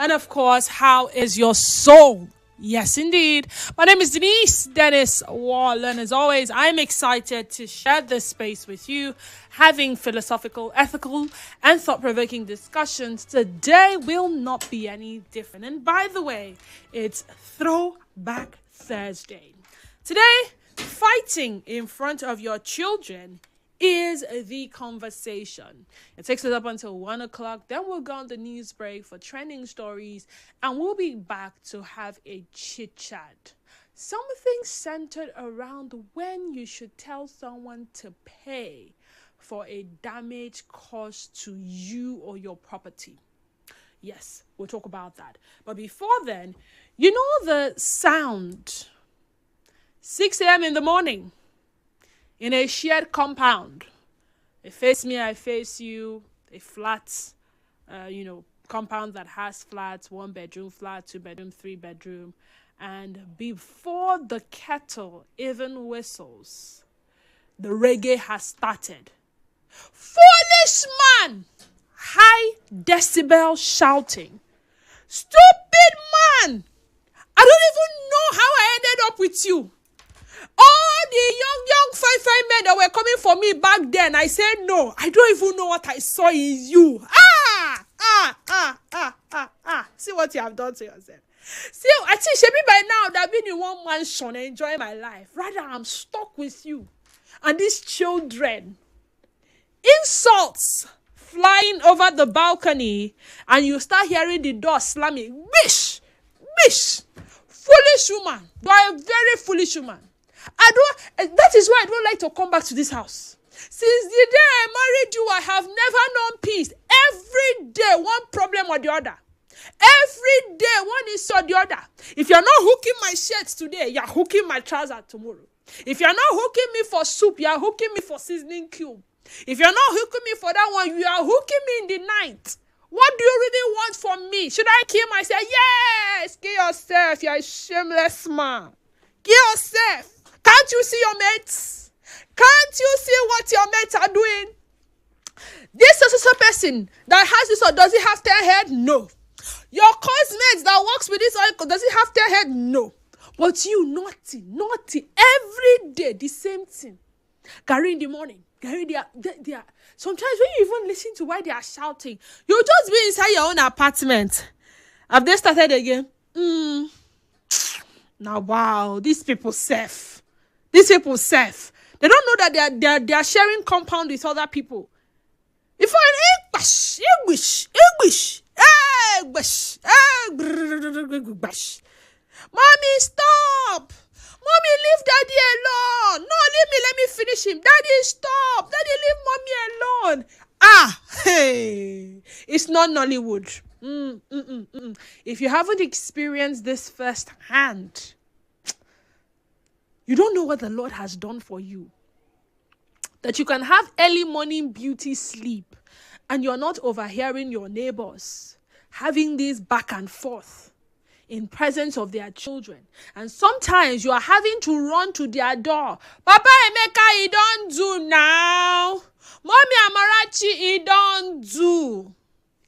And of course, how is your soul? Yes, indeed. My name is Denise Dennis Worlu, and as always, I'm excited to share this space with you, having philosophical, ethical, and thought-provoking discussions. Today will not be any different. And by the way, it's Throwback Thursday. Today, fighting in front of your children is the conversation. It takes us up until 1 o'clock. Then we'll go on the news break for trending stories, and we'll be back to have a chit chat. Something centered around when you should tell someone to pay for a damage caused to you or your property. Yes, we'll talk about that. But before then, you know the sound. 6 a.m. in the morning. In a shared compound, they face me, I face you, a flat, compound that has flats, 1-bedroom flat, 2-bedroom, 3-bedroom. And before the kettle even whistles, the reggae has started. Foolish man! High decibel shouting. Stupid man! I don't even know how I ended up with you. All the young fine men that were coming for me back then, I said no. I don't even know what I saw in you. See what you have done to yourself. See, I think maybe by now that I've been in one mansion enjoying my life. Rather, I'm stuck with you. And these children. Insults flying over the balcony, and you start hearing the door slamming. Bish! Bish! Foolish woman. You are a very foolish woman. That is why I don't like to come back to this house. Since the day I married you, I have never known peace. Every day, one problem or the other. Every day, one issue or the other. If you're not hooking my shirts today, you're hooking my trousers tomorrow. If you're not hooking me for soup, you're hooking me for seasoning cube. If you're not hooking me for that one, you are hooking me in the night. What do you really want from me? Should I kill myself? Yes! Kill yourself. You're a shameless man. Kill yourself. Can't you see your mates? Can't you see what your mates are doing? This is a person that has this, or does he have 10 head? No. Your classmate that works with this uncle, does he have 10 head? No. But you, naughty, every day, the same thing. Gary in the morning, Gary, they are. Sometimes when you even listen to why they are shouting, you'll just be inside your own apartment. Have they started again? Now, wow, these people safe. These people safe. They don't know that they are sharing compound with other people. If English, Mommy, stop! Mommy, leave Daddy alone. No, leave me. Let me finish him. Daddy, stop. Daddy, leave Mommy alone. Hey, it's not Nollywood. If you haven't experienced this firsthand, you don't know what the Lord has done for you. That you can have early morning beauty sleep and you're not overhearing your neighbors having this back and forth in presence of their children. And sometimes you are having to run to their door. Papa Emeka, he don't do now. Mommy Amarachi, he don't do.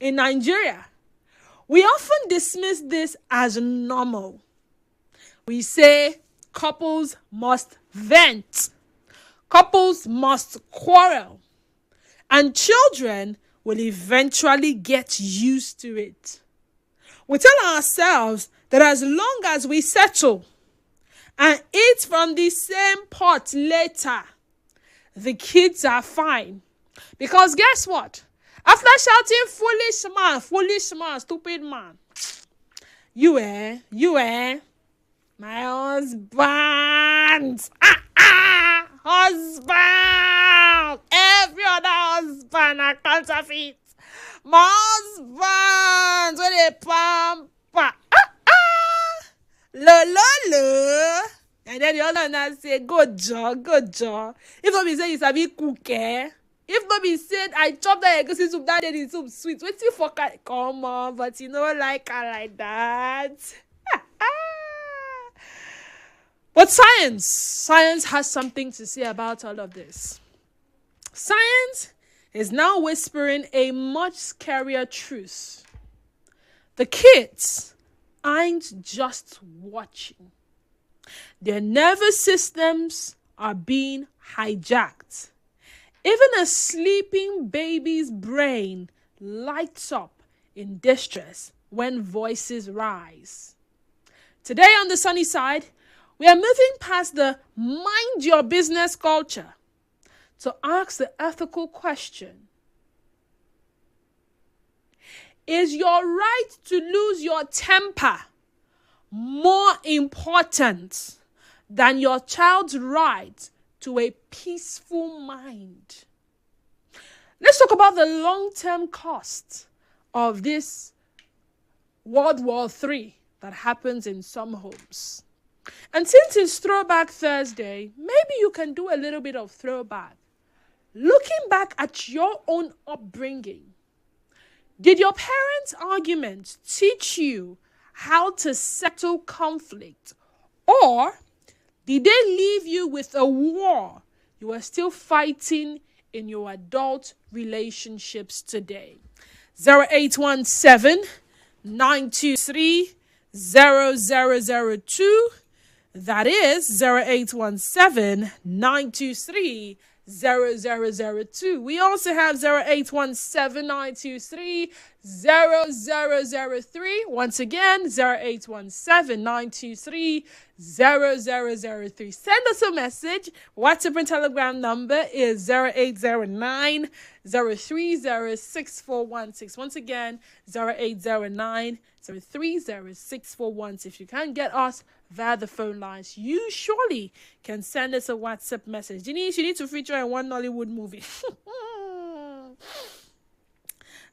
In Nigeria, we often dismiss this as normal. We say, couples must vent. Couples must quarrel. And children will eventually get used to it. We tell ourselves that as long as we settle and eat from the same pot later, the kids are fine. Because guess what? After shouting, foolish man, stupid man, you my husband. Husband. Every other husband are counterfeit. My husband. When they pamper. Lo. And then the other one say, good job. If not be say you sabi cook, eh? If not be said, I chop that egusi soup, that day the soup sweet. Wait till for come on, but you know like her like that. But science has something to say about all of this. Science is now whispering a much scarier truth. The kids aren't just watching. Their nervous systems are being hijacked. Even a sleeping baby's brain lights up in distress when voices rise. Today on the sunny side, we are moving past the mind your business culture to ask the ethical question. Is your right to lose your temper more important than your child's right to a peaceful mind? Let's talk about the long-term cost of this World War III that happens in some homes. And since it's Throwback Thursday, maybe you can do a little bit of throwback. Looking back at your own upbringing, did your parents' arguments teach you how to settle conflict? Or did they leave you with a war you are still fighting in your adult relationships today? 0817 923 0002. That is 0817 923 0002. We also have 0817 923 0003. Once again, 0817 923 0003. Send us a message. WhatsApp and Telegram number is 0809 0306416. Once again, 0809 0306416. If you can't get us via the phone lines, you surely can send us a WhatsApp message. Denise, you need to feature in one Nollywood movie.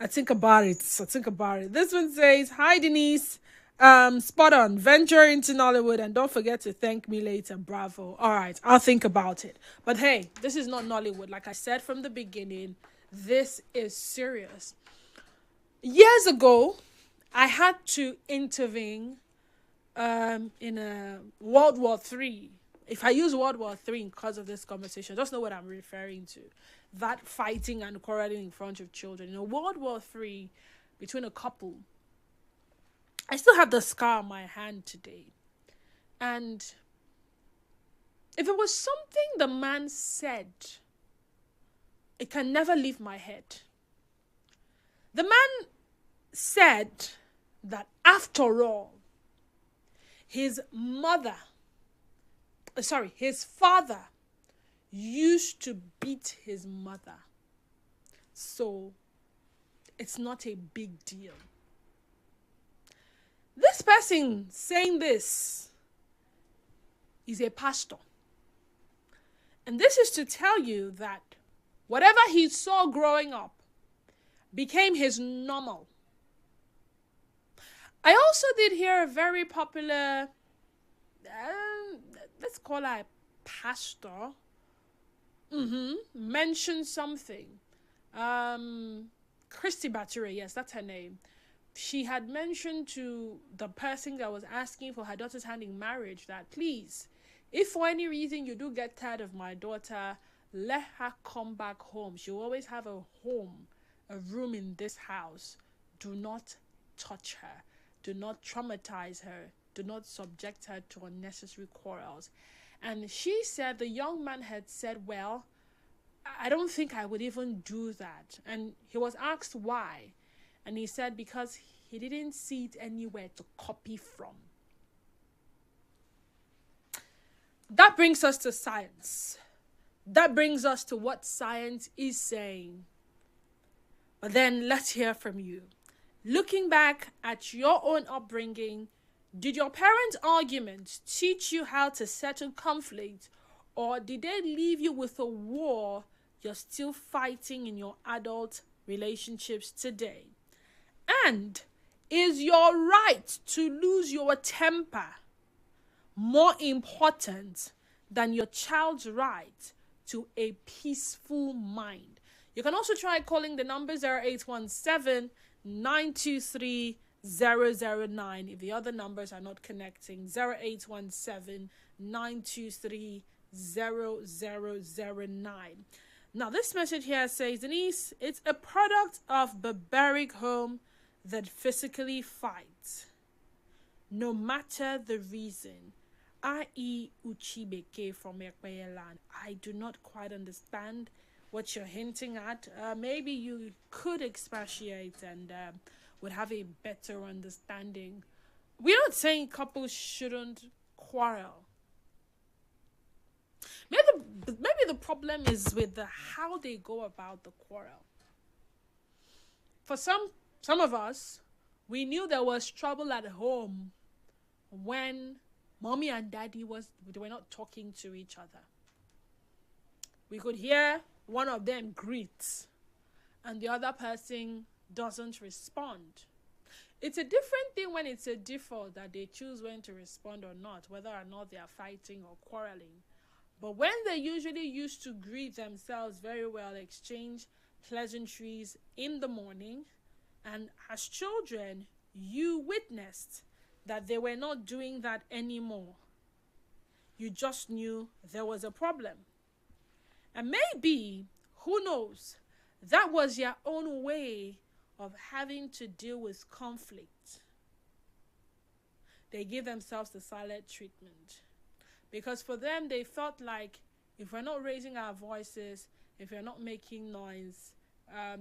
I think about it. This one says, hi Denise, spot on, venture into Nollywood and don't forget to thank me later. Bravo. All right, I'll think about it. But hey, this is not Nollywood. Like I said from the beginning, this is serious. Years ago, I had to intervene in a World War III. If I use World War III because of this conversation, just know what I'm referring to. That fighting and quarreling in front of children. In a World War III between a couple, I still have the scar on my hand today. And if it was something the man said, it can never leave my head. The man said that after all, his father used to beat his mother. So it's not a big deal. This person saying this is a pastor. And this is to tell you that whatever he saw growing up became his normal. I also did hear a very popular, let's call her a pastor, mention something. Christy Bature, yes, that's her name. She had mentioned to the person that was asking for her daughter's hand in marriage that, please, if for any reason you do get tired of my daughter, let her come back home. She'll always have a home, a room in this house. Do not touch her. Do not traumatize her. Do not subject her to unnecessary quarrels. And she said the young man had said, well, I don't think I would even do that. And he was asked why. And he said because he didn't see it anywhere to copy from. That brings us to science. That brings us to what science is saying. But then let's hear from you. Looking back at your own upbringing, did your parents' arguments teach you how to settle conflict, or did they leave you with a war you're still fighting in your adult relationships today? And is your right to lose your temper more important than your child's right to a peaceful mind? You can also try calling the number 0817 923 009 if the other numbers are not connecting. 0817 923 0009. Now this message here says, Denise, it's a product of barbaric home that physically fight, no matter the reason. I.e. Uchibeke from Ekweyeland. I do not quite understand what you're hinting at. Maybe you could expatiate and would have a better understanding. We're not saying couples shouldn't quarrel. Maybe the problem is with how they go about the quarrel. For some of us, we knew there was trouble at home when mommy and daddy they were not talking to each other. We could hear one of them greet and the other person doesn't respond. It's a different thing when it's a default that they choose when to respond or not, whether or not they are fighting or quarreling. But when they usually used to greet themselves very well, exchange pleasantries in the morning, and as children, you witnessed that they were not doing that anymore. You just knew there was a problem. And maybe, who knows, that was your own way of having to deal with conflict. They give themselves the silent treatment. Because for them, they felt like if we're not raising our voices, if we're not making noise,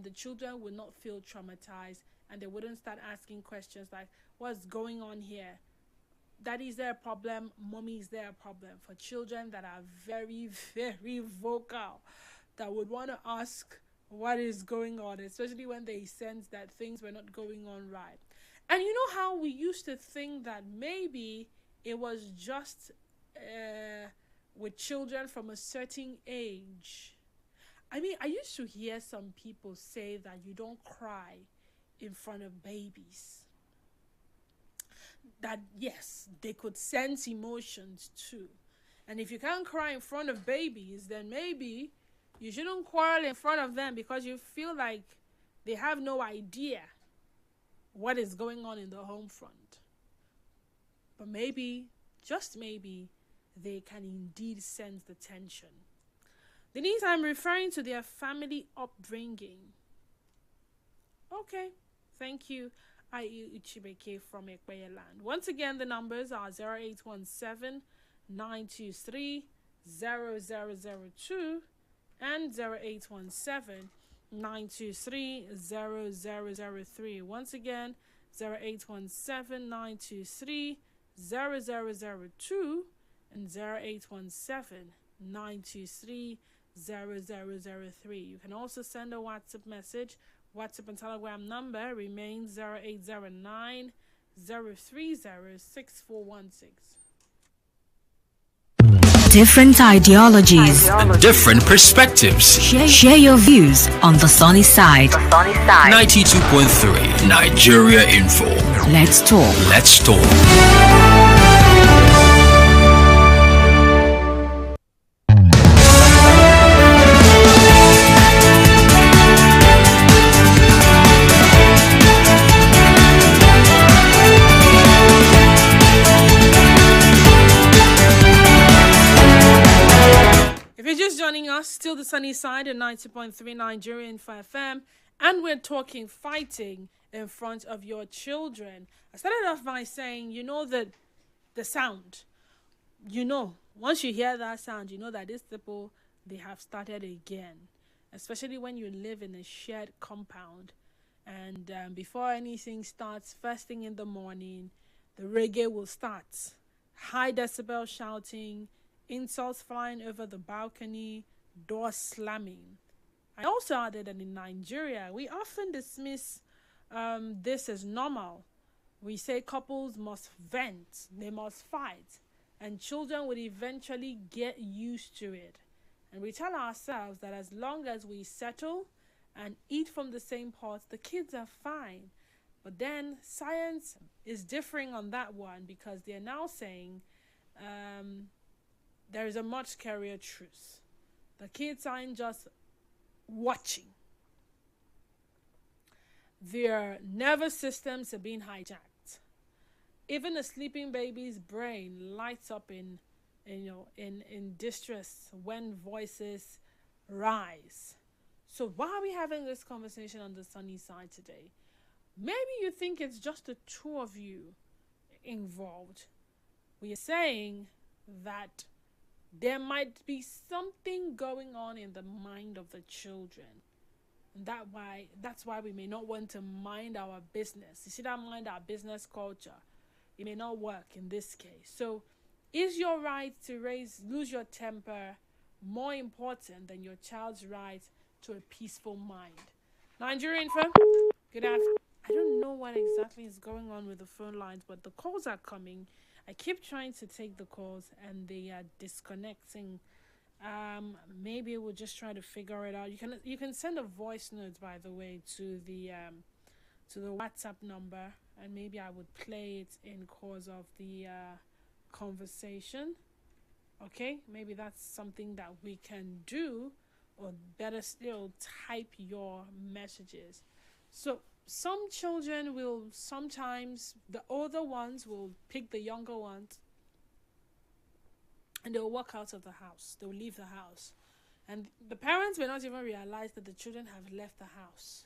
the children would not feel traumatized and they wouldn't start asking questions like, what's going on here? Daddy, is there a problem? Mommy, is there a problem? For children that are very, very vocal, that would want to ask what is going on, especially when they sense that things were not going on right. And you know how we used to think that maybe it was just with children from a certain age. I mean, I used to hear some people say that you don't cry in front of babies. That, yes, they could sense emotions too. And if you can't cry in front of babies, then maybe you shouldn't quarrel in front of them because you feel like they have no idea what is going on in the home front. But maybe, just maybe, they can indeed sense the tension. Denise, I'm referring to their family upbringing. Okay, thank you. I.e. Uchibeke from Ekweyeland. Once again, the numbers are 0817-923-0002 and 0817-923-0003. Once again, 0817-923-0002 and 0817-923-0003. You can also send a WhatsApp message. WhatsApp and Telegram number remains 0809 030 6416. Different ideologies and different perspectives. Share your views on The Sunny Side. 92.3 Nigeria Info. Let's talk. Let's talk. Joining us, still the Sunny Side at 90.3 Nigerian FM, and we're talking fighting in front of your children. I started off by saying, you know that the sound, once you hear that sound, you know that these people, they have started again, especially when you live in a shared compound. And before anything starts, first thing in the morning, the reggae will start. High decibel shouting, insults flying over the balcony, doors slamming. I also added that in Nigeria, we often dismiss this as normal. We say couples must vent, they must fight, and children would eventually get used to it. And we tell ourselves that as long as we settle and eat from the same pot, the kids are fine. But then science is differing on that one, because they're now saying there is a much scarier truth. The kids aren't just watching. Their nervous systems are being hijacked. Even a sleeping baby's brain lights up in distress when voices rise. So why are we having this conversation on the Sunny Side today? Maybe you think it's just the two of you involved. We are saying that there might be something going on in the mind of the children. And that's why we may not want to mind our business. You see that mind our business culture. It may not work in this case. So is your right to lose your temper more important than your child's right to a peaceful mind? Nigerian phone, good afternoon. I don't know what exactly is going on with the phone lines, but the calls are coming. I keep trying to take the calls and they are disconnecting. Maybe we'll just try to figure it out. You can send a voice note, by the way, to the WhatsApp number, and maybe I would play it in course of the conversation. Okay, maybe that's something that we can do, or better still, type your messages. So some children will sometimes, the older ones will pick the younger ones and they'll walk out of the house. They'll leave the house. And the parents may not even realize that the children have left the house.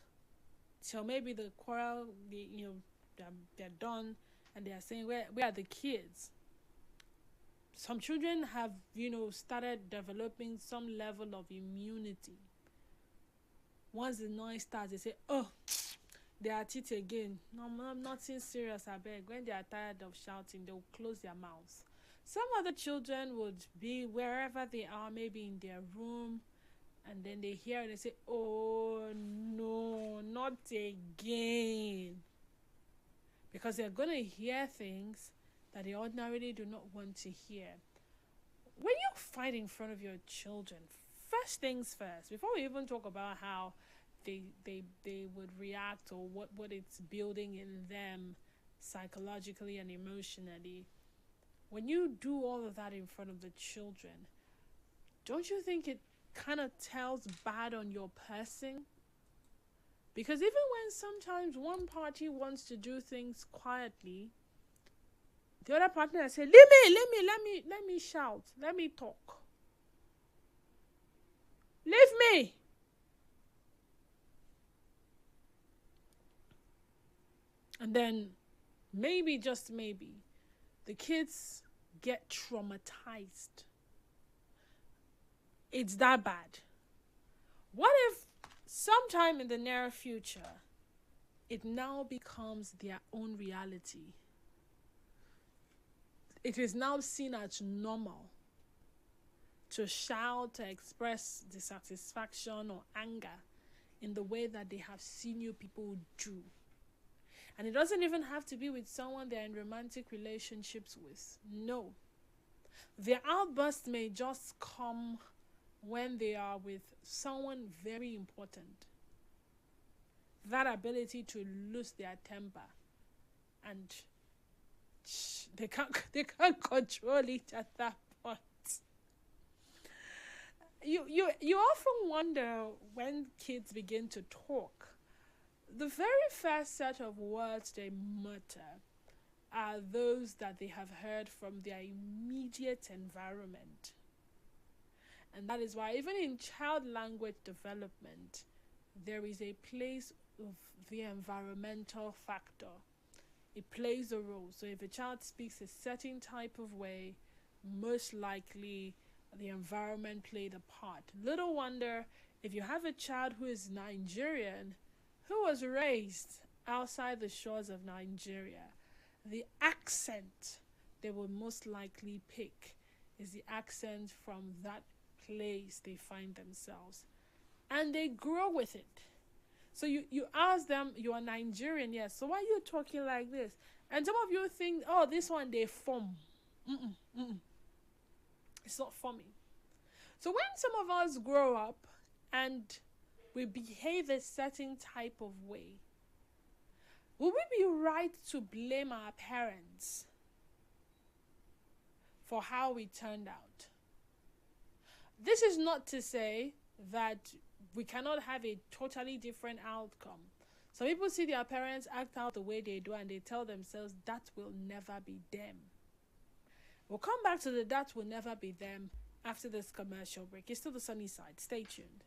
So maybe the quarrel, they're done and they are saying, where are the kids? Some children have, started developing some level of immunity. Once the noise starts, they say, oh, they are at it again. No, nothing serious, I beg. When they are tired of shouting, they'll close their mouths. Some other children would be wherever they are, maybe in their room, and then they hear and they say, oh no, not again. Because they're going to hear things that they ordinarily do not want to hear. When you fight in front of your children, first things first, before we even talk about how they would react or what it's building in them psychologically and emotionally, when you do all of that in front of the children, don't you think it kind of tells bad on your person? Because even when sometimes one party wants to do things quietly, the other partner say, let me shout, let me talk. Leave me. And then maybe, just maybe, the kids get traumatized. It's that bad. What if sometime in the near future, it now becomes their own reality? It is now seen as normal to shout, to express dissatisfaction or anger in the way that they have seen you people do. And it doesn't even have to be with someone they're in romantic relationships with. No. Their outburst may just come when they are with someone very important. That ability to lose their temper and they can't control it at that point. You often wonder when kids begin to talk, the very first set of words they mutter are those that they have heard from their immediate environment. And that is why even in child language development, there is a place of the environmental factor. It plays a role. So if a child speaks a certain type of way, most likely the environment played a part. Little wonder if you have a child who is Nigerian, who was raised outside the shores of Nigeria, the accent they will most likely pick is the accent from that place they find themselves. And they grow with it. So you ask them, you are Nigerian, yes, so why are you talking like this? And some of you think, oh, this one they form. It's not forming. So when some of us grow up and we behave a certain type of way, will we be right to blame our parents for how we turned out? This is not to say that we cannot have a totally different outcome. Some people see their parents act out the way they do and they tell themselves that will never be them. We'll come back to the that will never be them after this commercial break. It's still the sunny side. Stay tuned.